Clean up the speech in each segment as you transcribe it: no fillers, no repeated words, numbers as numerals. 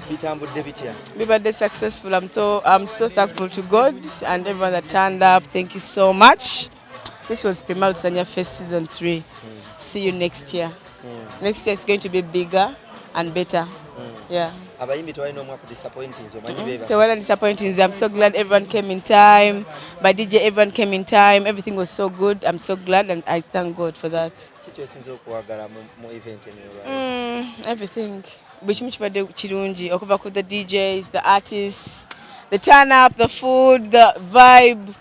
bitambudde bitya? Bibadde successful. I'm so thankful to God and everyone that turned up. Thank you so much. This was Prima Ayogedde First Season 3. See you next year. Next year it's going to be bigger and better. Yeah. Abayimbi tewalina omwa disappointing omanyi beba. Tewala disappointing. I'm so glad everyone came in time. By DJ everyone came in time. Everything was so good. I'm so glad and I thank God for that. Kiki osinza okuwagala mu event eno? Everything. Buli kimu kibadde kirungi okuva ku the DJs, the artists, the turn up, the food, the vibe.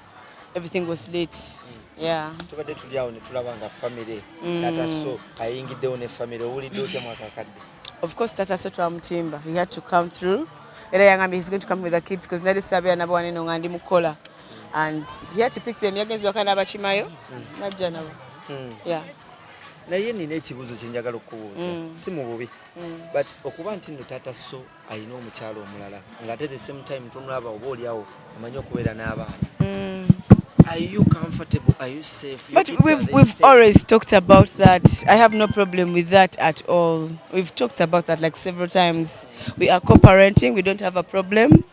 Everything was lit. Yeah. Tubadde tuli awo ne tulaba nga family Taata So ayingiddewo ne family owulidde otya mwaka akadde? Of course, Taata So twamutimba. He had to come through. Era yangambye he's going to come with the kids because nali sabe nabo waneno nga ndi mukola. And he had to pick them. Yagenze wakana abakimayo. Najja nabo. Yeah. Naye nina ekibuuzo kye njagala okubuuza si mu bubi but okuba nti nno Taata So alina omukyalo omulala ng'ate at the same time tonulaba oba oliawo omanyi okubeera n'abaana. Are you comfortable? Are you safe? But we've always talked about that. I have no problem with that at all. We've talked about that like several times. We are co-parenting. We don't have a problem.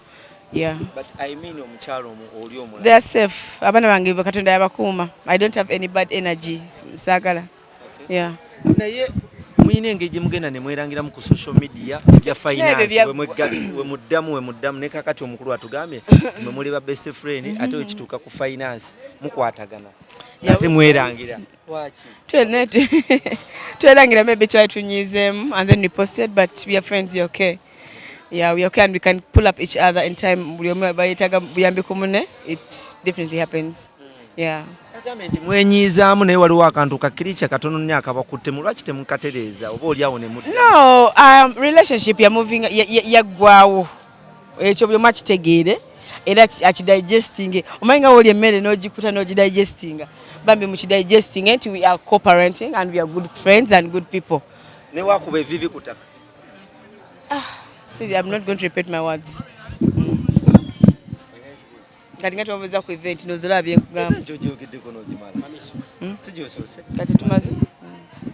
Yeah. But I mean they are safe. Abana bange Katonda yabakuuma. I don't have any bad energy. Sagala. Yeah. Naye muyina engeri mugenda ne mwerangiramu ku social media ebya finance we muddamu ne kakati omukulu atugambye mwe muli ba best friend ate wekituuka ku finance mukwatagana ate mwerangira lwaki twerangira maybe try to use them and then we posted but we are friends. We're okay. Yeah, we're okay and we can pull up each other in time. It definitely happens. Yeah. Mwenyizaamu naye waliwo akantu kakkiricha katono nnyo akabakutte mu lwaki temukatereeza oba oliawo ne mudda? No, relationship yaggwawo ekyo buli omu akitegeere era akidigesting. Omanyi nga woli emmere n'ogikuta n'ogidigestinga bambi mu kidigesting nti we are co-parenting and we are good friends and good people. Ne wakuba evivi kutaka? See, I'm not going to repeat my words. Kati nga tumaze ku event nozalabye nkugamba. Jojo ogedde kono zimala. Sijjo sose. Kati tumaze.